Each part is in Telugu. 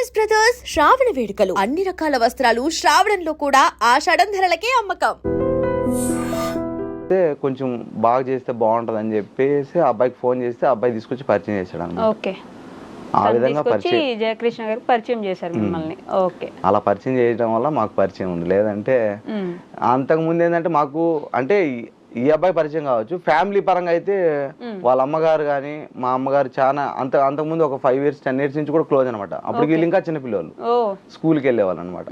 శారీస్ బ్రదర్స్ శ్రావణ వేడుకలు అన్ని రకాల వస్త్రాలు శ్రావణంలో కూడా ఆషాఢం ధరలకే అమ్మకం. కొంచెం బాగా చేస్తే బాగుంటది అని చెప్పేసి అబ్బాయికి ఫోన్ చేస్తే అబ్బాయి తీసుకొచ్చి పరిచయం చేశాడు అన్నమాట. ఓకే, ఆ విధంగా పరిచయం జయకృష్ణ గారు పరిచయం చేశారు మిమ్మల్ని. ఓకే, అలా పరిచయం చేయడం వల్ల మాకు పరిచయం ఉంది. లేదంటే అంతకు ముందు ఏంటంటే మాకు అంటే ఈ అబ్బాయి పరిచయం కావచ్చు, ఫ్యామిలీ పరంగా అయితే వాళ్ళ అమ్మగారు కానీ మా అమ్మగారు చాలా అంతకుముందు ఒక 5 years 10 years నుంచి కూడా క్లోజ్ అనమాట. అప్పుడు వీళ్ళు ఇంకా చిన్నపిల్లలు స్కూల్కి వెళ్ళేవాళ్ళు అనమాట.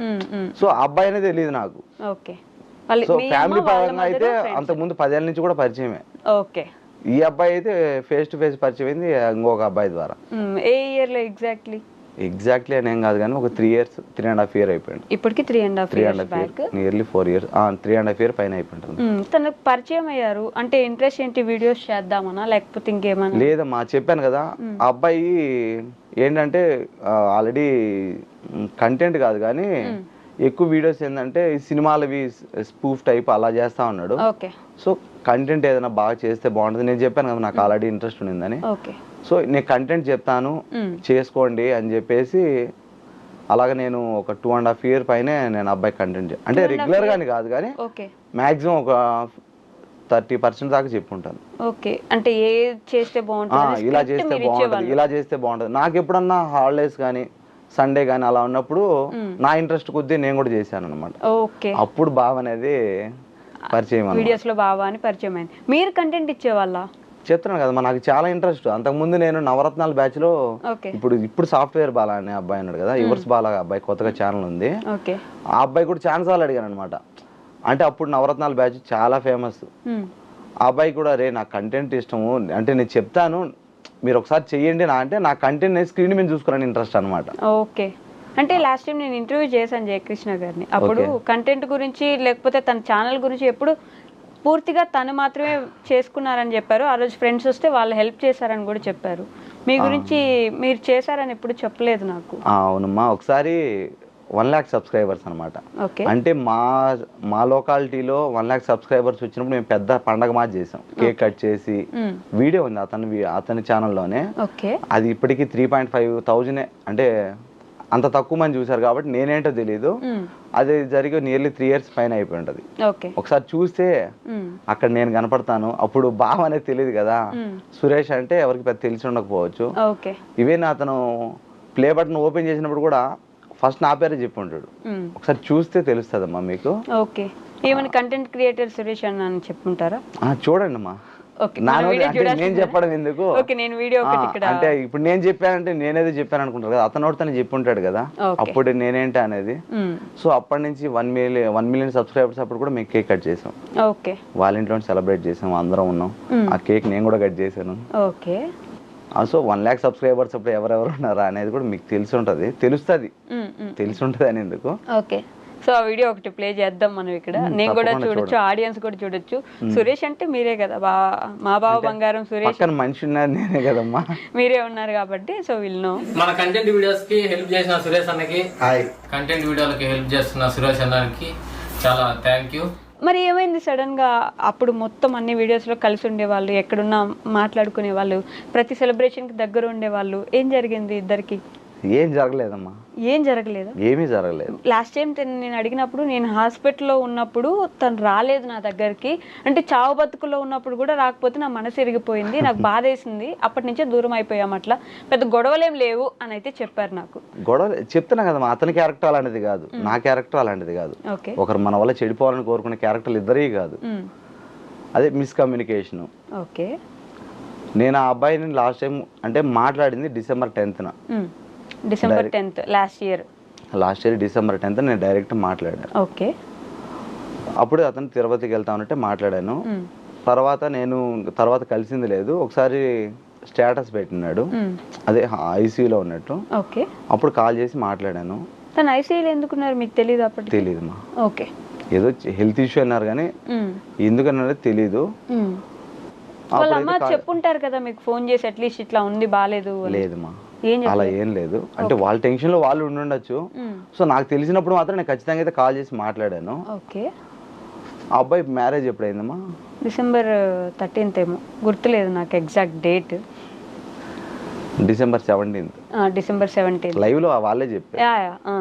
సో అబ్బాయి అనేది తెలియదు నాకు. సో ఫ్యామిలీ పరంగా అయితే అంతకుముందు 10 ఏళ్ళ నుంచి కూడా పరిచయమే. ఓకే, ఈ అబ్బాయి అయితే ఫేస్ టు ఫేస్ పరిచయం అయింది ఇంకొక అబ్బాయి ద్వారా. ఏ ఇయర్ లో ఎగ్జాక్ట్లీ అని ఏం కాదు కానీ ఒక 3.5 years అయిపోయింది. ఇప్పటికి 3.5 years back, nearly 4 years, 3.5 years పైన అయిపోయింది. తనకు పరిచయం అయ్యారు అంటే ఇంట్రెస్ట్ ఏంటి, వీడియోస్ చేద్దామనా లేకపోతే ఇంకేమన్నా? లేదమ్మా, చెప్పాను కదా ఆ అబ్బాయి ఏంటంటే ఆల్రెడీ కంటెంట్ కాదు కానీ ఎక్కువ వీడియోస్ ఏంటంటే సినిమాలవి స్పూఫ్ టైప్ అలా చేస్తా ఉన్నాడు. సో కంటెంట్ ఏదైనా బాగా చేస్తే బాగుంటుంది. నేను చెప్పాను కదా నాకు ఆల్రెడీ ఇంట్రెస్ట్ ఉండిందని. సో నేను కంటెంట్ చెప్తాను చేసుకోండి అని చెప్పేసి అలాగే నేను ఒక 2.5 years పైన నేను అబ్బాయి కంటెంట్ అంటే రెగ్యులర్ గాని కాదు కానీ మాక్సిమం ఒక 30% దాకా చెప్పుంటాను. ఓకే, అంటే ఏ చేస్తే బాగుంటుంది, ఇలా చేస్తే బాగుంటుంది, ఇలా చేస్తే బాగుంటుంది. నాకు ఎప్పుడన్నా హాలిడేస్ కానీ సండే కానీ అలా ఉన్నప్పుడు నా ఇంట్రెస్ట్ కొద్దీ నేను కూడా చేశాను అనమాట. అప్పుడు బావ అనేది పరిచయం, వీడియోస్ లో బావ అని పరిచయం అయింది. మీరు కంటెంట్ ఇచ్చేవాళ్ళ? చెప్తున్నాను కదా నాకు చాలా ఇంట్రెస్ట్. అంతకుముందు నేను నవరత్నాల బ్యాచ్ లో ఇప్పుడు సాఫ్ట్వేర్ బాలా అనే అబ్బాయి అన్నాడు కదా, యువర్స్ బాలా అబ్బాయి కొత్తగా ఛానల్ ఉంది. ఆ అబ్బాయి కూడా ఛాన్స్ వాళ్ళు అడిగాను అనమాట. అంటే అప్పుడు నవరత్నాల బ్యాచ్ చాలా ఫేమస్. ఆ అబ్బాయి కూడా రే నాకు కంటెంట్ ఇష్టము అంటే నేను చెప్తాను మీరు ఒకసారి చెయ్యండి నా అంటే నా కంటెంట్ స్క్రీన్ మీద చూసుకోవాలని ఇంట్రెస్ట్ అనమాట. ఓకే, అంటే లాస్ట్ టైం నేను ఇంటర్వ్యూ చేశాను జయకృష్ణ గారిని. అప్పుడు కంటెంట్ గురించి లేకపోతే తన ఛానల్ గురించి ఎప్పుడు పూర్తిగా తను మాత్రమే చేసుకున్నారని చెప్పారు. ఆ రోజు ఫ్రెండ్స్ వస్తే వాళ్ళు హెల్ప్ చేశారని కూడా చెప్పారు. మీ గురించి మీరు చేశారని ఎప్పుడు చెప్పలేదు నాకు. అవునమ్మా, ఒకసారి 1 lakh subscribers అనమాట. అంటే మా లొకాలిటీలో 1 lakh subscribers వచ్చినప్పుడు మేము పెద్ద పండగ మాది చేసాం. కేక్ కట్ చేసి వీడియో ఉంది అతని ఛానల్లోనే. అది ఇప్పటికీ 3,500 అంటే అంత తక్కువ మంది చూసారు కాబట్టి నేనేంటో తెలీదు. అది జరిగి నియర్లీ 3 years పైన అయిపోయి ఉంటది. ఒకసారి చూస్తే అక్కడ నేను కనపడతాను. అప్పుడు బావ అనేది తెలియదు కదా, సురేష్ అంటే ఎవరికి పెద్ద తెలిసి ఉండకపోవచ్చు. ఇవే అతను ప్లే బటన్ ఓపెన్ చేసినప్పుడు కూడా ఫస్ట్ నా పేరే చెప్పి ఉంటాడు. ఒకసారి చూస్తే తెలుస్తుందమ్మా మీకు. ఓకే, ఏమైనా కంటెంట్ క్రియేటర్ సురేష్ అని చెప్పుంటారా? చూడండి అమ్మా, నేను చెప్పడం ఎందుకు, అంటే ఇప్పుడు నేను చెప్పానంటే నేనేదో చెప్పాను అనుకుంటారు కదా, అతను తను చెప్పి ఉంటాడు కదా అప్పుడు నేనేంటి అనేది. సో అప్పటి నుంచి 1 million subscribers అప్పుడు కూడా మేము కేక్ కట్ చేసాం. వాళ్ళ ఇంట్లో సెలబ్రేట్ చేసాం, అందరం ఉన్నాం. ఆ కేక్ నేను కూడా కట్ చేశాను. సో 1 lakh subscribers అప్పుడు ఎవరెవరు ఉన్నారా అనేది కూడా మీకు తెలిసి ఉంటది, తెలిసి ఉంటది అని ఎందుకు. ఓకే, సో ఆ వీడియో ఒకటి ప్లే చేద్దాం మనం ఇక్కడ. నేను కూడా చూడొచ్చు, ఆడియన్స్ కూడా చూడొచ్చు. సురేష్ అంటే మీరే కదా, మా బావ బంగారం సురేష్ మనిషి ఉన్నారు, నేనే కదమ్మా, మీరే ఉన్నారు కాబట్టి. సో వీళ్ళు మన కంటెంట్ వీడియోస్ కి హెల్ప్ చేసిన సురేష్ అన్నకి, కంటెంట్ వీడియోలకి హెల్ప్ చేస్తున్న సురేష్ అన్నకి చాలా థ్యాంక్ యూ. మరి ఏమైంది సడన్ గా? అప్పుడు మొత్తం అన్ని వీడియోస్ లో కలిసి ఉండేవాళ్ళు, ఎక్కడున్నా మాట్లాడుకునే వాళ్ళు, ప్రతి సెలబ్రేషన్ కి దగ్గర ఉండేవాళ్ళు. ఏం జరిగింది ఇద్దరికి? ఏం జరగలేదమ్మా, ఏం జరగలేదు, ఏమీ జరగలేదు. లాస్ట్ టైం నేను అడిగినప్పుడు, నేను హాస్పిటల్లో ఉన్నప్పుడు తను రాలేదు నా దగ్గరికి. అంటే చావు బతుకులో ఉన్నప్పుడు కూడా రాకపోతే నా మనసు ఇరిగిపోయింది, నాకు బాధేసింది, అప్పటి నుంచే దూరం అయిపోయాం. అట్లా పెద్ద గొడవలేం లేవు అని అయితే చెప్పారు నాకు. గొడవ చెప్తున్నా కదమ్మా, అతని క్యారెక్టర్ అలాంటిది కాదు, నా క్యారెక్టర్ అలాంటిది కాదు. ఒకరు మన వల్ల చెడిపోవాలని కోరుకునే క్యారెక్టర్లు ఇద్దరే కాదు. అదే మిస్కమ్యూనికేషన్. ఓకే, నేను ఆ అబ్బాయిని లాస్ట్ టైం అంటే మాట్లాడింది December 10th. December 10th last year December 10th నేను డైరెక్ట్ మాట్లాడాను. ఓకే, అప్పుడు అతను తిరుపతికి వెళ్తా ఉన్నట్టే మాట్లాడాను. తర్వాత కలిసింది లేదు. ఒకసారి స్టేటస్ పెట్టినాడు, అదే ఐసీయూలో ఉన్నట్టు. అప్పుడు కాల్ చేసి మాట్లాడాను. తను ఐసీయూలో ఎందుకున్నారు మీకు తెలియదు? అప్పుడు తెలియదుమా. ఓకే, ఏదో హెల్త్ ఇష్యూ అన్నారు కానీ ఎందుకన్నారో తెలీదు. వాళ్ళ అమ్మ చెప్పుంటారు కదా మీకు ఫోన్ చేసి, అట్లీస్ట్ ఇట్లా ఉంది బాగాలేదు? లేదమ్మా, అలా ఏం లేదు. అంటే వాళ్ళ టెన్షన్ లో వాళ్ళు ఉండొచ్చు. సో నాకు తెలిసినప్పుడు మాత్రం నేను ఖచ్చితంగా అయితే కాల్ చేసి మాట్లాడాను. ఆ అబ్బాయి మ్యారేజ్ డిసెంబర్ 17th డిసెంబర్ 17. లైవ్లో వాళ్ళే చెప్పారు. యా యా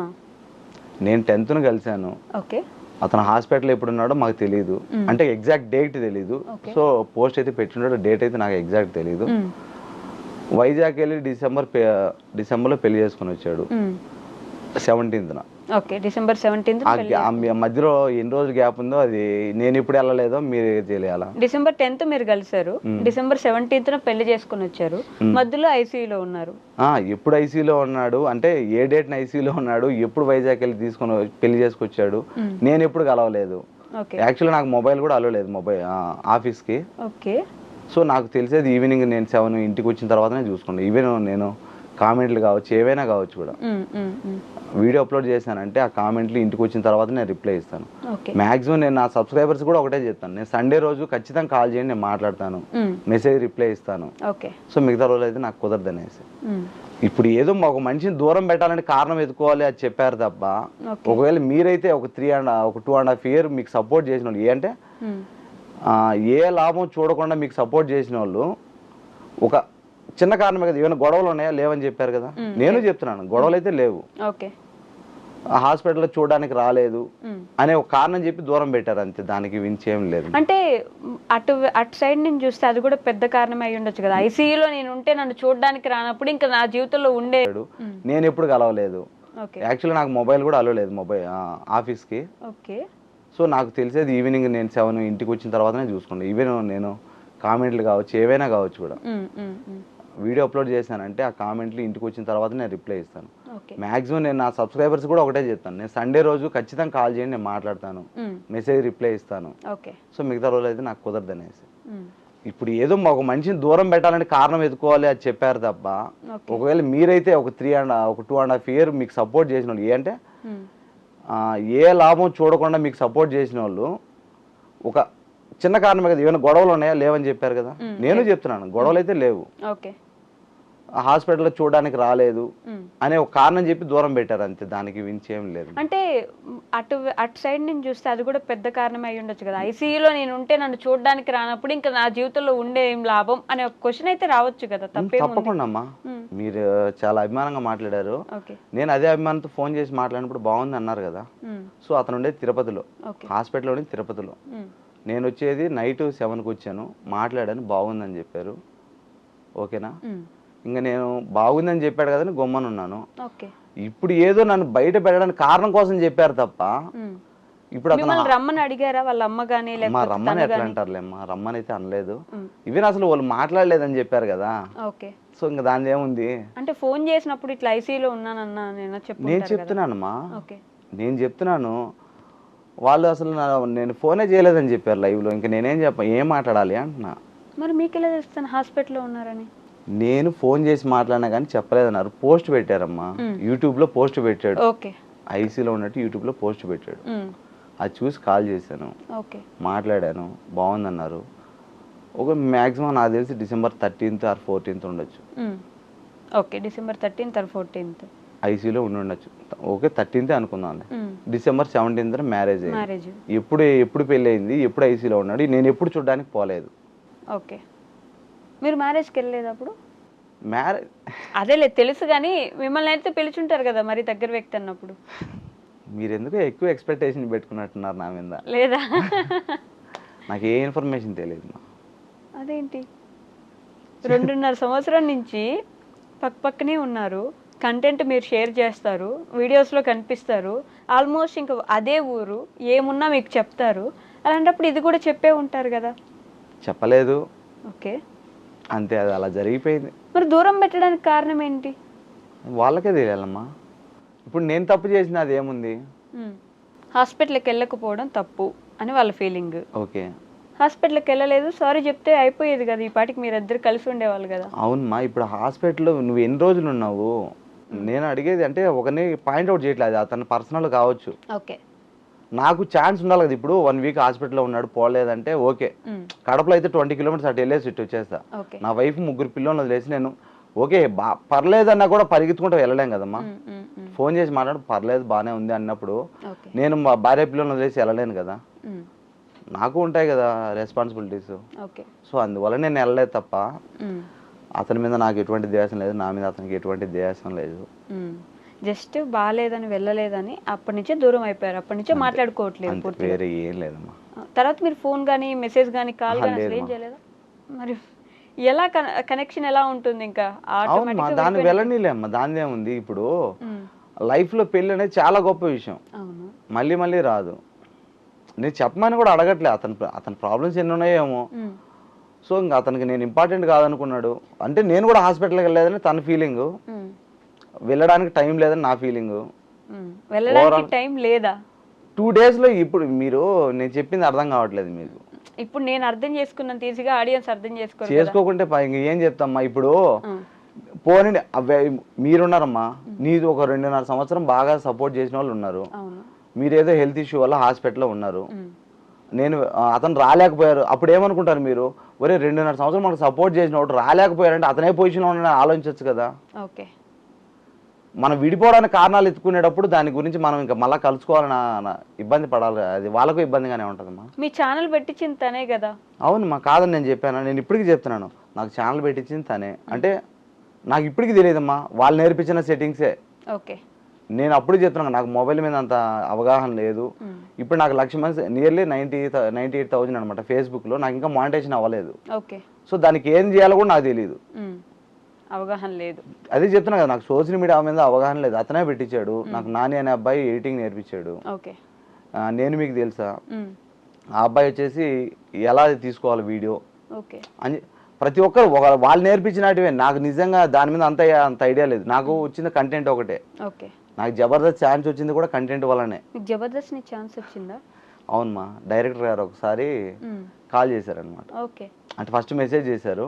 నేను 10th కలిశాను. ఓకే. అతను హాస్పిటల్ ఎప్పుడు ఉన్నాడో మాకు తెలియదు, అంటే ఎగ్జాక్ట్ డేట్ తెలీదు. సో పోస్ట్ అయితే పెట్టినాడో డేట్ అయితే నాకు ఎగ్జాక్ట్ తెలీదు. వైజాగ్ వెళ్ళి డిసెంబర్లో పెళ్లి చేసుకుని వచ్చాడు 17th. Okay, December 17. మధ్యలో ఎన్ని రోజులు గ్యాప్ ఉందో అది నేను ఇప్పుడు వెళ్ళలేదో మీరు తెలియాలా. డిసెంబర్ 10th మీరు కలిసారు, డిసెంబర్ 17th పెళ్లి చేసుకుని వచ్చారు, మధ్యలో ఐసీయూలో ఉన్నారు. ఎప్పుడు ఐసీయూలో ఉన్నాడు అంటే ఏ డేట్ ఐసీయూలో ఉన్నాడు, ఎప్పుడు వైజాగ్ వెళ్ళి తీసుకొని పెళ్లి చేసుకొచ్చాడు, నేను ఎప్పుడు కలవలేదు. యాక్చువల్లీ నాకు మొబైల్ కూడా అలవలేదు ఆఫీస్కి. ఓకే. సో నాకు తెలిసేది ఈవినింగ్ నేను 7 ఇంటికి వచ్చిన తర్వాతనే చూసుకున్నాను. ఈవెన్ నేను కామెంట్లు కావచ్చు ఏవైనా కావచ్చు కూడా వీడియో అప్లోడ్ చేశానంటే ఆ కామెంట్లు ఇంటికి వచ్చిన తర్వాత నేను రిప్లై ఇస్తాను. మాక్సిమం నేను నా సబ్స్క్రైబర్స్ కూడా ఒకటే చెప్తాను, నేను సండే రోజు ఖచ్చితంగా కాల్ చేయండి, నేను మాట్లాడతాను, మెసేజ్ రిప్లై ఇస్తాను. సో మిగతా రోజులు అయితే నాకు కుదరదు అనేసి. ఇప్పుడు ఏదో ఒక మనిషిని దూరం పెట్టాలని కారణం ఎదుకోవాలి అది చెప్పారు తప్ప, ఒకవేళ మీరైతే ఒక 2.5 years మీకు సపోర్ట్ చేసిన వాళ్ళు అంటే ఏ లాభం చూడకుండా మీకు సపోర్ట్ చేసిన వాళ్ళు ఒక చిన్న కారణమే కదా, ఏమైనా గొడవలు ఉన్నాయా లేవని చెప్పారు కదా. నేను చెప్తున్నాను గొడవలు అయితే లేవు, హాస్పిటల్లో చూడడానికి రాలేదు అనే ఒక కారణం చెప్పి దూరం పెట్టారు అంతే, దానికి వించేం లేదు. అంటే అటు సైడ్ నుంచి చూస్తే అది కూడా పెద్ద కారణం అయి ఉండొచ్చు కదా. ఐసీయూలో నేను ఉంటే నన్ను చూడడానికి రానప్పుడు ఇంకా నా జీవితంలో ఉండేడు, నేను ఎప్పుడు కలవలేదు. యాక్చువల్లీ నాకు మొబైల్ కూడా అలవలేదు ఆఫీస్కి. ఓకే. సో నాకు తెలిసేది ఈవినింగ్ నేను 7 ఇంటికి వచ్చిన తర్వాతనే చూసుకున్నాను. ఈవెన్ నేను కామెంట్లు కావచ్చు ఏవైనా కావచ్చు కూడా వీడియో అప్లోడ్ చేశానంటే ఆ కామెంట్లు ఇంటికి వచ్చిన తర్వాత నేను రిప్లై ఇస్తాను. మాక్సిమం నేను నా సబ్స్క్రైబర్స్ కూడా ఒకటే చెప్తాను, నేను సండే రోజు ఖచ్చితంగా కాల్ చేయండి, నేను మాట్లాడతాను, మెసేజ్ రిప్లై ఇస్తాను. సో మిగతా రోజులు అయితే నాకు కుదరదు అనేసి. ఇప్పుడు ఏదో ఒక మనిషిని దూరం పెట్టాలని కారణం ఎదుకోవాలి అది చెప్పారు తప్ప, ఒకవేళ మీరైతే ఒక 2.5 years మీకు సపోర్ట్ చేసిన వాళ్ళు అంటే ఏ లాభం చూడకుండా మీకు సపోర్ట్ చేసిన వాళ్ళు ఒక చిన్న కారణమే కదా, ఏమైనా గొడవలు ఉన్నాయా లేవని చెప్పారు కదా. నేను చెప్తున్నాను గొడవలు అయితే లేవు, హాస్పిటల్లో చూడడానికి రాలేదు అనే ఒక కారణం చెప్పి దూరం పెట్టారు అంతే, దానికి వించేం లేదు. అంటే అటు సైడ్ నుంచి చూస్తే అది కూడా పెద్ద కారణం అయి ఉండొచ్చు కదా. ఐసీయూలో నేను ఉంటే నన్ను చూడడానికి రానప్పుడు ఇంకా నా జీవితంలో ఉండే ఏం లాభం అనే ఒక క్వశ్చన్ అయితే రావచ్చు కదా. తప్పకుండా అమ్మా, మీరు చాలా అభిమానంగా మాట్లాడారు. నేను అదే అభిమానంతో ఫోన్ చేసి మాట్లాడినప్పుడు బాగుంది అన్నారు కదా. సో అతను ఉండేది తిరుపతిలో, హాస్పిటల్లో ఉండేది తిరుపతిలో. నేను వచ్చేది నైట్ 7కి వచ్చాను, మాట్లాడాను, బాగుందని చెప్పారు. ఓకేనా, ఇంకా నేను బాగుందని చెప్పాడు కదా గొమ్మనున్నాను. ఇప్పుడు ఏదో నన్ను బయట పెట్టడానికి కారణం కోసం చెప్పారు తప్ప, ఇప్పుడు రమ్మని అడిగారా వాళ్ళ అమ్మ గానీ? మా రమ్మని ఎట్లా అంటారులేమ్మా, రమ్మని అయితే అనలేదు. ఇవే అసలు వాళ్ళు మాట్లాడలేదని చెప్పారు కదా. సో ఇంకా దాని ఏముంది అంటే ఫోన్ చేసినప్పుడు ఇట్లా ఐసీయూలో ఉన్నానన్నా నేను చెప్తున్నానమ్మా, నేను చెప్తున్నాను. వాళ్ళు అసలు నేను ఫోనే చేయలేదని చెప్పారు లైవ్లో. ఇంకా నేనేం ఏం మాట్లాడాలి అంటున్నా. మరి మీకు ఎలా తెలుస్తాను హాస్పిటల్లో ఉన్నారని? నేను ఫోన్ చేసి మాట్లాడినా కానీ చెప్పలేదన్నారు. పోస్ట్ పెట్టారమ్మా, యూట్యూబ్లో పోస్ట్ పెట్టాడు, ఐసీలో ఉన్నట్టు యూట్యూబ్లో పోస్ట్ పెట్టాడు. అది చూసి కాల్ చేశాను, మాట్లాడాను, బాగుందన్నారు. ఒక మ్యాక్సిమం నాకు తెలిసి డిసెంబర్ 13th or 14th ఉండొచ్చు. Okay, December 13th or 14th ఐసీలో ఉండొచ్చు. ఓకే 13th అనుకుందాం. డిసెంబర్ 17th మ్యారేజ్ అయింది. ఎప్పుడు పెళ్ళి అయింది, ఎప్పుడు ఐసీలో ఉన్నాడు, నేను ఎప్పుడు చూడడానికి పోలేదు. ఓకే, మీరు మ్యారేజ్కి వెళ్ళలేదు అప్పుడు? మ్యారేజ్ అదేలే తెలుసు, కానీ మిమ్మల్ని అయితే పిలుచుంటారు కదా మరి దగ్గర వ్యక్తి అన్నప్పుడు. మీరు ఎందుకు ఎక్కువ ఎక్స్పెక్టేషన్ పెట్టుకున్నట్టున్నారు నా మీద? లేదా, నాకు ఏ ఇన్ఫర్మేషన్ తెలియదు. అదేంటి 2.5 సంవత్సరం నుంచి పక్కనే ఉన్నారు, కంటెంట్ మీరు షేర్ చేస్తారు, వీడియోస్లో కనిపిస్తారు, ఆల్మోస్ట్ ఇంకా అదే ఊరు, ఏమున్నా మీకు చెప్తారు. అలాంటప్పుడు ఇది కూడా చెప్పే ఉంటారు కదా. చెప్పలేదు. ఓకే, అంతే, అది అలా జరిగిపోయింది. మరి దూరం పెట్టడానికి కారణం ఏంటి? వాళ్ళకే తెలియాలమ్మా. ఇప్పుడు నేను తప్పు చేసిన అది ఏముంది? హాస్పిటల్కి వెళ్ళకపోవడం తప్పు అని వాళ్ళ ఫీలింగ్. ఓకే, హాస్పిటల్కి వెళ్ళలేదు, సారీ చెప్తే అయిపోయేది కదా, ఈ పాటికి మీరు ఇద్దరు కలిసి ఉండేవాళ్ళు కదా. అవునమ్మా, ఇప్పుడు హాస్పిటల్లో నువ్వు ఎన్ని రోజులు ఉన్నావు? నేను అడిగేది అంటే ఒకరిని పాయింట్అవుట్ చేయట్లేదు, అతను పర్సనల్ కావచ్చు. ఓకే, నాకు ఛాన్స్ ఉండాలి కదా. ఇప్పుడు 1 week హాస్పిటల్లో ఉన్నాడు, పోలేదంటే ఓకే. కడపలో అయితే 20 kilometers అటు వెళ్ళేసి ఇటు వచ్చేస్తా. నా వైఫ్ 3 పిల్లలు వదిలేసి నేను ఓకే పర్లేదన్నా కూడా పరిగెత్తుకుంటూ వెళ్ళలేం కదమ్మా. ఫోన్ చేసి మాట్లాడు పర్లేదు బాగానే ఉంది అన్నప్పుడు నేను మా భార్య పిల్లలను వదిలేసి వెళ్ళలేను కదా, నాకు ఉంటాయి కదా రెస్పాన్సిబిలిటీస్. సో అందువల్ల నేను వెళ్ళలేదు తప్ప అతని మీద నాకు ఎటువంటి ద్వేషం లేదు, నా మీద అతనికి ఎటువంటి ద్వేషం లేదు. జస్ట్ బాగాలేదని వెళ్ళలేదని అప్పటి నుంచే దూరం అయిపోయారు, అప్పటి నుంచే మాట్లాడుకోవట్లేదు పూర్తిగా. వేరే ఏం లేదమ్మా. తర్వాత మీరు ఫోన్ కానీ మెసేజ్ కానీ కాల్ కానీ అసలు ఏం చేయలేదా? మరి ఎలా కనెక్షన్ ఎలా ఉంటుంది ఇంకా? అవునమ్మా, దాన్ని వెళ్ళనీలేమ్మా, దాని ఏముంది. ఇప్పుడు లైఫ్లో పెళ్ళి అనేది చాలా గొప్ప విషయం, మళ్ళీ మళ్ళీ రాదు. నేను చెప్పమని కూడా అడగట్లే, అతని ప్రాబ్లమ్స్ ఎన్ని ఉన్నాయేమో. సో ఇంకా అతనికి నేను ఇంపార్టెంట్ కాదనుకున్నాడు అంటే నేను కూడా హాస్పిటల్కి వెళ్ళలేదని తన ఫీలింగ్, వెళ్ళడానికి టైం లేదని నా ఫీలింగ్. వెళ్ళడానికి టైం లేదా? 2 daysలో ఇప్పుడు మీరు నేను చెప్పింది అర్థం కావట్లేదు మీకు. ఇప్పుడు నేను అర్థం చేసుకున్నంత ఈజీగా ఆడియన్స్ అర్థం చేసుకోకుంటే ఏం చెప్తామ్మా. ఇప్పుడు పోనీ మీరున్నారమ్మా, నీది ఒక 2.5 సంవత్సరం బాగా సపోర్ట్ చేసిన వాళ్ళు ఉన్నారు, మీరేదో హెల్త్ ఇష్యూ వల్ల హాస్పిటల్లో ఉన్నారు, అతను రాలేకపోయారు. అప్పుడు ఏమనుకుంటారు మీరు, ఒరే 2.5 సంవత్సరం మనకు సపోర్ట్ చేసిన వాడు రాలేకపోయారంటే అతనే పొజిషన్లో ఉన్న ఆలోచించవచ్చు కదా. మనం విడిపోవడానికి కారణాలు ఎత్తుకునేటప్పుడు దాని గురించి మనం ఇంకా మళ్ళీ కలుసుకోవాలని ఇబ్బంది పడాలి, అది వాళ్ళకు ఇబ్బందిగానే ఉంటుందమ్మా. మీ ఛానల్ పెట్టించింది తనే కదా? అవునమ్మా, కాదని నేను చెప్పాను, నేను ఇప్పటికీ చెప్తున్నాను, నాకు ఛానల్ పెట్టించింది తనే. అంటే నాకు ఇప్పటికీ తెలియదమ్మా, వాళ్ళు నేర్పించిన సెట్టింగ్సే. నేను అప్పుడు చెప్తున్నాను, నాకు మొబైల్ మీద అంత అవగాహన లేదు. ఇప్పుడు నాకు 1,00,000 మంది, నియర్లీ 98,000 అనమాట ఫేస్బుక్లో, నాకు ఇంకా మానిటైజేషన్ అవ్వలేదు. సో దానికి ఏం చేయాలో కూడా నాకు తెలియదు, అవగాహన లేదు. అదే చెప్తున్నా కదా, నాకు సోషల్ మీడియా మీద అవగాహన లేదు. అతనే పెట్టించాడు నాకు, నాని అనే అబ్బాయి ఎడిటింగ్ నేర్పించాడు. నేను మీకు తెలుసా, ఆ అబ్బాయి వచ్చేసి ఎలా తీసుకోవాలి వీడియో అని ప్రతి ఒక్కరు వాళ్ళు నేర్పించినటివే. నాకు నిజంగా దాని మీద అంత ఐడియా లేదు, నాకు వచ్చిన కంటెంట్ ఒకటే. నాకు జబర్దస్త్ ఛాన్స్ వచ్చింది కూడా కంటెంట్ వల్లనే. జబర్దస్త్ ఛాన్స్ వచ్చిందా? అవునమ్మా, డైరెక్టర్ గారు ఒకసారి కాల్ చేశారు అనమాట. అంటే ఫస్ట్ మెసేజ్ చేశారు,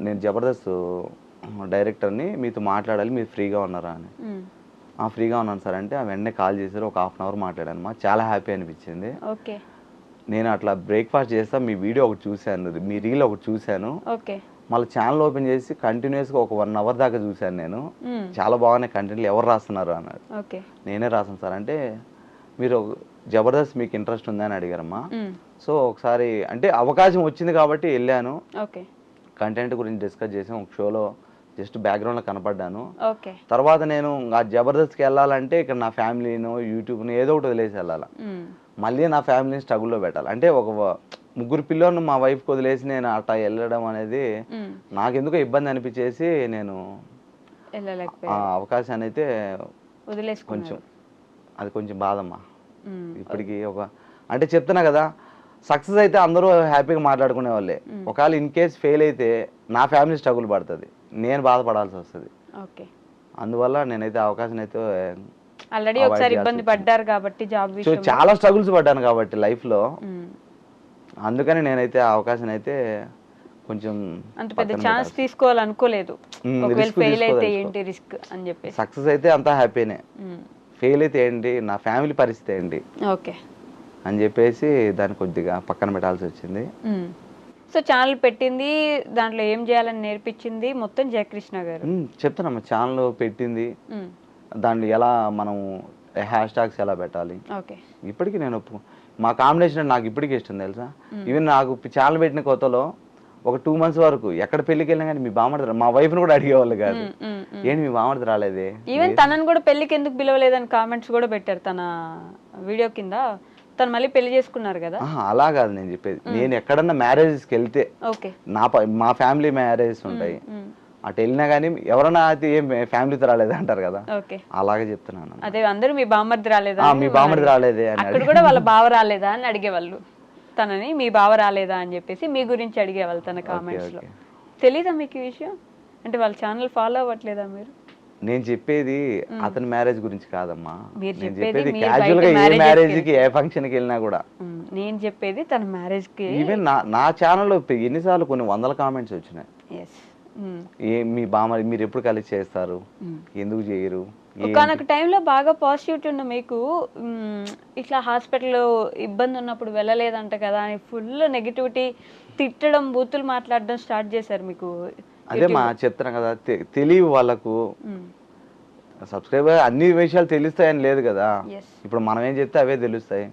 నేను జబర్దస్త్ డైరెక్టర్ని, మీతో మాట్లాడాలి, మీరు ఫ్రీగా ఉన్నారా అని. ఫ్రీగా ఉన్నాను సార్ అంటే వెంటనే కాల్ చేశారు, ఒక 1/2 hour మాట్లాడాను. చాలా హ్యాపీ అనిపించింది. నేను అట్లా బ్రేక్ఫాస్ట్ చేస్తా, మీ వీడియో ఒకటి చూశాను, మీ రీల్ ఒకటి చూశాను, మళ్ళీ ఛానల్ ఓపెన్ చేసి కంటిన్యూస్గా ఒక 1 hour దాకా చూశాను. నేను చాలా బాగున్నాయి కంటెంట్లు, ఎవరు రాస్తున్నారు అన్నాడు. నేనే రాసాను సార్ అంటే, మీరు జబర్దస్త్ మీకు ఇంట్రెస్ట్ ఉందని అడిగారమ్మా. సో ఒకసారి అంటే అవకాశం వచ్చింది కాబట్టి వెళ్ళాను, కంటెంట్ గురించి డిస్కస్ చేసాం, ఒక షోలో జస్ట్ బ్యాక్గ్రౌండ్లో కనపడ్డాను. తర్వాత నేను ఆ జబర్దస్త్కి వెళ్ళాలంటే ఇక్కడ నా ఫ్యామిలీను యూట్యూబ్ను ఏదో ఒకటి వదిలేసి వెళ్ళాలి, మళ్ళీ నా ఫ్యామిలీని స్ట్రగుల్లో పెట్టాలి. అంటే ఒక 3 పిల్లలను మా వైఫ్కి వదిలేసి నేను అట్లా వెళ్ళడం అనేది నాకెందుకో ఇబ్బంది అనిపించేసి నేను ఆ అవకాశాన్ని అయితే కొంచెం అది కొంచెం బాధమ్మా ఇప్పటికీ. అంటే చెప్తున్నా కదా, సక్సెస్ అయితే అందరూ హ్యాపీగా మాట్లాడుకునే వాళ్ళే, ఒకవేళ ఇన్ కేస్ ఫెయిల్ అయితే నా ఫ్యామిలీ స్ట్రగుల్ పడుతుంది, నేను బాధపడాల్సి వస్తుంది. అందువల్ల నేనైతే అవకాశం అయితే ఆల్రెడీ ఒకసారి ఇబ్బంది పడ్డారు కాబట్టి జాబ్ విషయంలో చాలా స్ట్రగుల్స్ పడ్డాను కాబట్టి లైఫ్లో, అందుకని నేనైతే ఆ అవకాశం అయితే కొంచెం అంత పెద్ద ఛాన్స్ తీసుకోవాలనుకోలేదు. ఒకవేళ ఫెయిల్ అయితే ఏంటి రిస్క్ అని చెప్పి, సక్సెస్ అయితే అంతా హ్యాపీనే, ఫెయిల్ అయితే ఏంటి, నా ఫ్యామిలీ పరిస్థితి ఏంటి అని చెప్పేసి దాన్ని కొద్దిగా పక్కన పెట్టాల్సి వచ్చింది. సో ఛానల్ పెట్టింది, దాంట్లో ఏం చేయాలని నేర్పించింది మొత్తం జయకృష్ణ గారు. చెప్తానమ్మా, ఛానల్ పెట్టింది, దాంట్లో ఎలా మనం హ్యాష్ ట్యాగ్స్ ఎలా పెట్టాలి, ఇప్పటికీ నేను మా కాంబినేషన్ నాకు ఇప్పటికీ ఇష్టం తెలుసా. ఈవెన్ నాకు ఛానల్ పెట్టిన కొత్తలో ఒక 2 months వరకు ఎక్కడ పెళ్లికి వెళ్ళినా కానీ మీ బామర్ది, మా వైఫ్ని కూడా అడిగేవాళ్ళు కాదు, ఏంటి మీ బామర్ది రాలేదే. ఈవెన్ తనని కూడా పెళ్లికి ఎందుకు పిలవలేదని కామెంట్స్ కూడా పెట్టారు తన వీడియో కింద. తను మళ్ళీ పెళ్లి చేసుకున్నారు కదా. అలా కాదు నేను చెప్పేది, నేను ఎక్కడన్నా మ్యారేజెస్కి వెళ్తే మా ఫ్యామిలీ మ్యారేజెస్ ఉంటాయి, అటు వెళ్ళినా కానీ ఎవరైనా అయితే ఏం ఫ్యామిలీతో రాలేదా అంటారు కదా, అలాగే చెప్తున్నాను. అదే అందరూ మీ బామర్ది రాలేదా, మీ బామర్ది రాలేదే అని, అక్కడ కూడా వాళ్ళ బావ రాలేదా అని అడిగేవాళ్ళు తనని, మీ బావ రాలేదా అని చెప్పేసి మీ గురించి అడిగేవాళ్ళు తన కామెంట్స్ లో. తెలీదా మీకు ఈ విషయం? అంటే వాళ్ళ ఛానల్ ఫాలో అవ్వట్లేదా మీరు? నేను చెప్పేది అతని మ్యారేజ్ గురించి కాదమ్మా, నేను చెప్పేది క్యాజువల్ గా ఏ మ్యారేజ్ కి ఏ ఫంక్షన్ కి వెళ్ళినా కూడా. నేను చెప్పేది తన మ్యారేజ్ కి. ఈవెన్ నా ఛానల్లో ఎన్నిసార్లు కొన్ని 100 కామెంట్స్ వచ్చినాయి, మీ బామ్మ మీరు ఎప్పుడు కలిసి చేస్తారు, ఎందుకు చేయరు. ఒకనొక టైంలో బాగా పాజిటివిటీ ఉన్న మీకు ఇట్లా హాస్పిటల్లో ఇబ్బంది ఉన్నప్పుడు వెళ్ళలేదంట కదా అని ఫుల్ నెగిటివిటీ, తిట్టడం, బూతులు మాట్లాడడం స్టార్ట్ చేశారు మీకు. అదే మా చెప్తాను కదా, తెలియవు వాళ్ళకు. సబ్స్క్రైబర్ అన్ని విషయాలు తెలుస్తాయని లేదు కదా, ఇప్పుడు మనం ఏం చెప్తే అవే తెలుస్తాయి.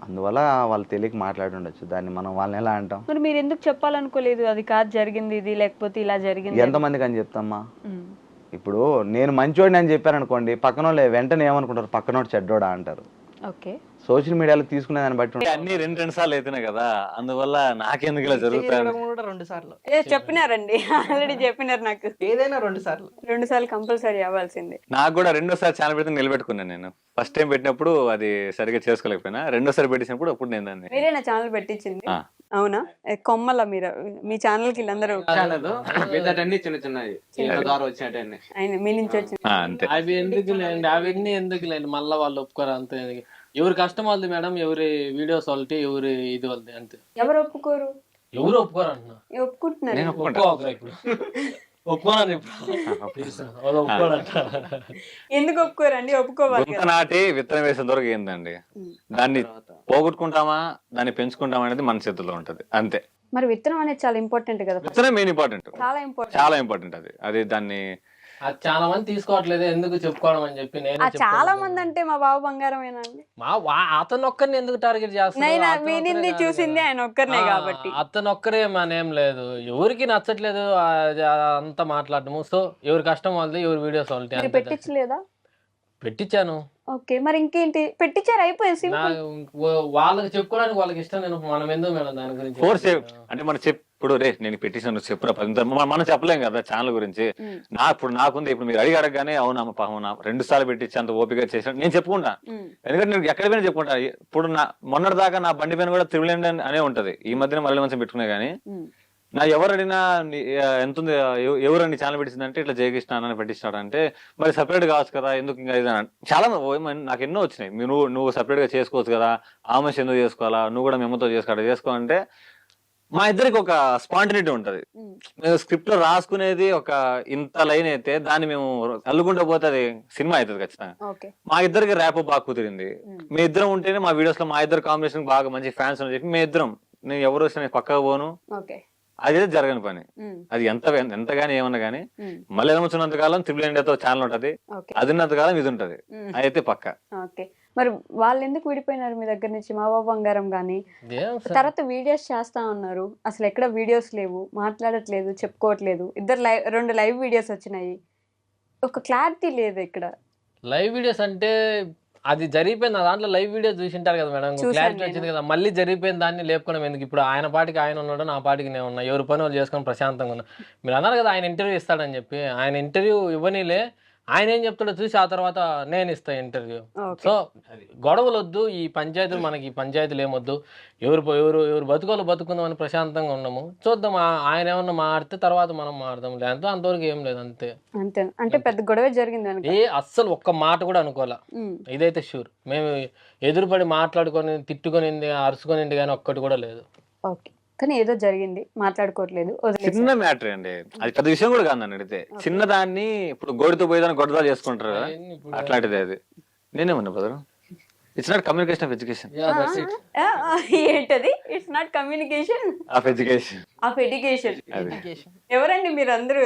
అందువల్ల వాళ్ళు తెలియక మాట్లాడి ఉండొచ్చు, దాన్ని మనం వాళ్ళని ఎలా అంటాం? మరి మీరు ఎందుకు చెప్పాలనుకోలేదు అది కాదు జరిగింది ఇది, లేకపోతే ఇలా జరిగింది? ఎంతమందికి అని చెప్తామ్మా? ఇప్పుడు నేను మంచోడిని అని చెప్పాను అనుకోండి, పక్కన వాళ్ళు వెంటనే ఏమనుకుంటారు, పక్కనోడు చెడ్డోడా అంటారు. ఓకే, సోషల్ మీడియాలో తీసుకునే దాన్ని బట్టి అన్ని రెండు సార్లు అయితేనే కదా, అందువల్ల నాకెందుకు ఇలా జరుగుతాయి? 2 సార్లు చెప్పినారండి ఆల్రెడీ చెప్పినారు నాకు. ఏదైనా 2 సార్లు 2 సార్లు కంపల్సరీ అవ్వాల్సిందే. నాకు కూడా రెండోసారి ఛానల్ పెడితే నిలబెట్టుకున్నాను. నేను ఫస్ట్ టైం పెట్టినప్పుడు అది సరిగ్గా చేసుకోలేకపోయినా, రెండోసారి పెట్టినప్పుడు అప్పుడు నేను దాన్ని మీరే నా ఛానల్ పెట్టించింది? అవునా? కొమ్మల మీరు మీ ఛానల్ కి వీళ్ళందరూ అన్ని చిన్న చిన్నవి ద్వారా వచ్చినట్టు ఆయన మీ నుంచి వచ్చింది. అంతే. అవి ఎందుకులేండి, అవన్నీ ఎందుకులేండి, మళ్ళీ వాళ్ళు ఒప్పుకోరు అంతే. ఎవరి కష్టం వాళ్ళది మేడం, ఎవరి వీడియోస్ వాళ్ళకి, ఎవరి ఇది వాళ్ళది అంతే. ఎవరు ఒప్పుకోరు? ఎవరు ఒప్పుకోరు అంటున్నా. ఒప్పుకుంటున్నారు. నేను ఒప్పుకోవాలి ఇప్పుడు, ఒప్పుకోనని ఇప్పుడు ఒప్పుకోడంట. ఎందుకు ఒప్పుకోరండి? ఒప్పుకోవాలి. గుంత నాటి విత్తనం వేసిన దొరకు ఏందండి, దాన్ని పోగొట్టుకుంటామా దాన్ని పెంచుకుంటామా అనేది మన చేతుల్లో ఉంటది అంతే. మరి విత్తనం అనేది చాలా ఇంపార్టెంట్ కదా. విత్తనం మెయిన్ ఇంపార్టెంట్, చాలా ఇంపార్టెంట్, చాలా ఇంపార్టెంట్. అది దాన్ని అది చాలా మంది తీసుకోవట్లేదు, ఎందుకు చెప్పుకోవడం అని చెప్పి నేను చాలా మంది అంటే మా బాబు బంగారమేనా అండి? అతను ఒక్కరిని ఎందుకు టార్గెట్ చేస్తున్నారు? వినింది చూసింది ఆయన ఒక్కరినే కాబట్టి. అతను ఒక్కరే మనేం లేదు, ఎవరికి నచ్చట్లేదు అంతా మాట్లాడటము. సో ఎవరి కష్టం వాళ్ళది, ఎవరి వీడియోస్ వాళ్ళది. పెట్టించలేదా? పెట్టించాను. ఓకే, మరి ఇంకేంటి పెట్టించారు, అయిపోయింది. వాళ్ళకి చెప్పుకోవడానికి వాళ్ళకి ఇష్టం, నేను మనం ఎందుకు మేడం దాని గురించి ఫోర్స్ అంటే మనం ఇప్పుడు రే నేను పెట్టేసాను చెప్పురా మనం చెప్పలేం కదా ఛానల్ గురించి. ఇప్పుడు నాకుంది, ఇప్పుడు మీరు అడగగానే అవునా పాపం 2 సార్లు పెట్టించి అంత ఓపిక చేసాను నేను చెప్పుకుంటా. ఎందుకంటే నేను ఎక్కడ పోయినా చెప్పుకుంటా. ఇప్పుడు మొన్నటి దాకా నా బండి పైన కూడా త్రిబుల్ అనే ఉంటది, ఈ మధ్యన మళ్ళీ మంచి పెట్టుకునే గానీ నా ఎవరు అడిగినా ఎంత ఉంది, ఎవరండి ఛానల్ పెట్టిందంటే ఇట్లా జయకృష్ణ అని పెట్టించాడు అంటే, మరి సపరేట్ కావచ్చు కదా ఎందుకు ఇంకా ఇది చాలా నాకు ఎన్నో వచ్చినాయి. నువ్వు సపరేట్ గా చేసుకోవచ్చు కదా, ఆ మనిషి ఎందుకు చేసుకోవాలా, నువ్వు కూడా మేమతో చేసుకోవాలంటే మా ఇద్దరికి ఒక స్పాంటినిటీ ఉంటది. స్క్రిప్ట్ లో రాసుకునేది ఒక ఇంత లైన్ అయితే దాన్ని మేము అల్లుకుంటూ పోతే అది సినిమా అవుతుంది ఖచ్చితంగా. మా ఇద్దరికి ర్యాప్ బాగా కుదిరింది. మీ ఇద్దరం ఉంటేనే మా వీడియోస్ లో మా ఇద్దరు కాంబినేషన్ బాగా మంచి ఫ్యాన్స్ అని చెప్పి మీ ఇద్దరం, నేను ఎవరు వచ్చినా పక్కకు పోను, అదే జరగని పని. అది ఎంత గానీ ఏమన్నా గానీ మళ్ళీ ఏమొచ్చినంత కాలం త్రిబుల్ ఇండియాతో ఛానల్ ఉంటది, అది ఉన్నంత కాలం ఇది ఉంటది, అయితే పక్క. మరి వాళ్ళు ఎందుకు విడిపోయినారు మీ దగ్గర నుంచి? మా బాబు బంగారం గానీ తర్వాత వీడియోస్ చేస్తా ఉన్నారు, అసలు ఎక్కడ వీడియోస్ లేవు, మాట్లాడట్లేదు, చెప్పుకోవట్లేదు. 2 లైవ్ వీడియోస్ వచ్చినాయి, ఒక క్లారిటీ లేదు ఇక్కడ. లైవ్ వీడియోస్ అంటే అది జరిగిపోయింది, దాంట్లో లైవ్ వీడియో చూసింటారు కదా మేడం, క్లారిటీ వచ్చింది కదా. మళ్ళీ జరిగిపోయిన దాన్ని లేపుకోవడం ఎందుకు? ఇప్పుడు ఆయన పాటికి ఆయన ఉన్నాడు, నా పాటికి నేను ఉన్నా, ఎవరి పని వాళ్ళు చేసుకొని ప్రశాంతంగా ఉన్నా. మీరు అన్నారు కదా ఆయన ఇంటర్వ్యూ ఇస్తాడని చెప్పి, ఆయన ఇంటర్వ్యూ ఇవ్వనీలే, ఆయన ఏం చెప్తాడో చూసి ఆ తర్వాత నేను ఇస్తా ఇంటర్వ్యూ. సో గొడవలు వద్దు, ఈ పంచాయతీలు మనకి పంచాయతీలు ఏమొద్దు, ఎవరు బతుకోలు బతుకుందాం అని ప్రశాంతంగా ఉన్నాము. చూద్దాం, ఆయన ఏమన్నా మాడితే తర్వాత మనం మాడదాం, లేదంటే అంతవరకు ఏం లేదు అంతే. అంటే పెద్ద గొడవ జరిగింది అస్సలు ఒక్క మాట కూడా అనుకోలే, ఇదైతే షూర్. మేము ఎదురుపడి మాట్లాడుకొని తిట్టుకొని అరుచుకొని కానీ ఒక్కటి కూడా లేదు. ఓకే, కానీ ఏదో జరిగింది, మాట్లాడుకోవట్లేదు. చిన్న మ్యాటర్ అండి, అది పెద్ద విషయం కూడా కాదు నన్ను అడిగితే. చిన్నదాన్ని ఇప్పుడు గోడితో పోయేదాన్ని గొడవ చేసుకుంటారు కదా, అట్లాంటిది అది. నేనేమన్నా brother, it's not communication of education. ఏంటది? It's not communication of education. Of education. ఎవరండి మీరందరూ?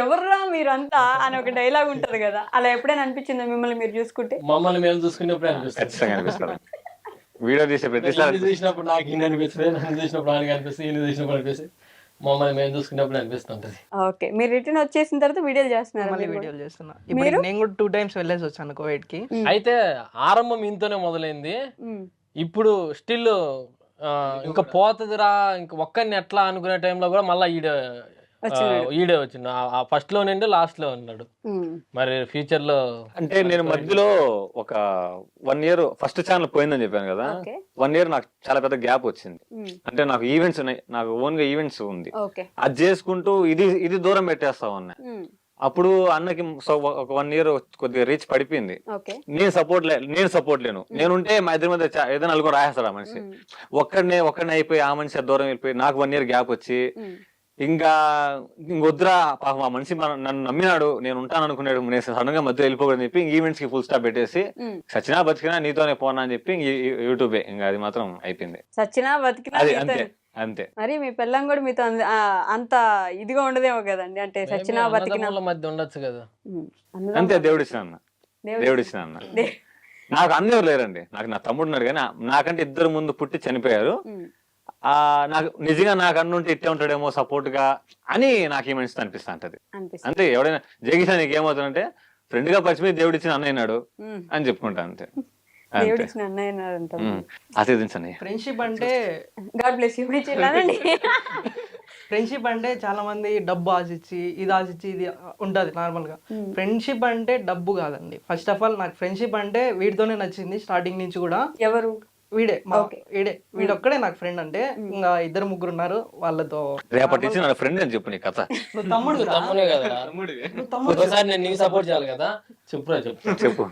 ఎవర్రా మీరంతా అని ఒక డైలాగ్ ఉంటది కదా, అలా ఎప్పుడైనా అనిపించిందా మిమ్మల్ని మీరు చూసుకుంటే? మమ్మల్ని మేము చూసుకునేప్పుడు ఖచ్చితంగా అనిపిస్తుంది. వీడియో తీసే ప్రతిసారి చూసినప్పుడు నాకు ఈయన అనిపిస్తుంది, నన్ను చూసినప్పుడు ఆయనకి అనిపిస్తుంది, ఈయన చూసినప్పుడు అనిపిస్తుంది, మమ్మల్ని మేము చూసుకున్నప్పుడు అనిపిస్తుంటది. ఓకే, మీరు రిటర్న్ వచ్చేసిన తర్వాత వీడియోలు చేస్తున్నారు? వీడియోలు చేస్తున్నా. ఇప్పుడు నేను కూడా 2 times వెళ్ళేసి వచ్చాను కోవిడ్ కి. అయితే ఆరంభం ఇంతనే మొదలైంది, ఇప్పుడు స్టిల్ ఇంకా పోతుందిరా ఇంకా ఒక్కరిని ఎట్లా అనుకునే టైంలో కూడా మళ్ళీ ఈడే వచ్చిండు. ఫస్ట్ లో నుండి లాస్ట్ లో ఉన్నాడు. మరి ఫ్యూచర్ లో అంటే నేను మధ్యలో ఒక 1 year ఫస్ట్ ఛానల్ పోయిందని చెప్పాను కదా, 1 year నాకు చాలా పెద్ద గ్యాప్ వచ్చింది. అంటే నాకు ఈవెంట్స్ ఉన్నాయి, నాకు ఓన్ గా ఈవెంట్స్ ఉంది, అది చేసుకుంటూ ఇది దూరం పెట్టేస్తా ఉన్నా. అప్పుడు అన్నకి ఒక 1 year కొద్దిగా రీచ్ పడిపోయింది. నేను సపోర్ట్ లేను. నేనుంటే మా ఇద్దరి మధ్య ఏదైనా నలుగురు రాయేస్తాడు ఆ మనిషి. ఒక్కడినే అయిపోయి ఆ మనిషి దూరం వెళ్ళిపోయి నాకు 1 year గ్యాప్ వచ్చి ఇంకా ఇంకొద్దురా పాపం ఆ మనిషి నన్ను నమ్మినాడు, నేను ఉంటాను అనుకున్నాడు, నేను సడన్ గా మధ్య వెళ్ళిపోకూడదని చెప్పి ఈవెంట్స్ కి ఫుల్ స్టాప్ పెట్టేసి సచినా బతికినా నీతోనే పోనా అని చెప్పి యూట్యూబే ఇంకా అది మాత్రం అయిపోయింది. సచినా బతికినా అంతే. మరి మీ పిల్లం కూడా మీతో అంత ఇదిగా ఉండదేమో కదండి, అంటే సచినా బతికినా మధ్య ఉండొచ్చు కదా. అంతే, దేవుడిచ్చిన అన్న. నాకు అన్నెవరు లేరండి. నాకు నా తమ్ముడు ఉన్నాడు కానీ నాకంటే ఇద్దరు ముందు పుట్టి చనిపోయారు. నాకు నిజంగా నాకు అన్నుంటే ఇట్టే ఉంటాడేమో సపోర్ట్ గా అని నాకు ఈ మనిషితో అనిపిస్తా ఉంటది. అంతే. ఎవడైనా జగిసా నీకు ఏమవుతుందంటే ఫ్రెండ్ గా పరిచయం దేవుడు ఇచ్చిన అన్నయ్య నాడు అని చెప్పుకుంటా అంతే. ఆశీర్వదించండి. ఫ్రెండ్షిప్ అంటే గాడ్ బ్లెస్ యూ ఇచ్చిలానండి. ఫ్రెండ్షిప్ అంటే చాలా మంది డబ్బు ఆశించి ఇది ఉంటది నార్మల్ గా. ఫ్రెండ్షిప్ అంటే డబ్బు కాదండి. ఫస్ట్ ఆఫ్ ఆల్ నాకు ఫ్రెండ్షిప్ అంటే వీడితోనే నచ్చింది స్టార్టింగ్ నుంచి కూడా. ఎవరు? వీడొక్కడే నాకు ఫ్రెండ్. అంటే ఇంకా 2-3 ఉన్నారు వాళ్ళతో. రేపటి నుంచి నా ఫ్రెండ్ అని చెప్పు నీ కథ. నువ్వు తమ్ముడు తమ్ముడే కదా, నువ్వు తమ్ముడు ఒకసారి నేను నీకు సపోర్ట్ చేయాలి కదా. చెప్పు. చెప్పు.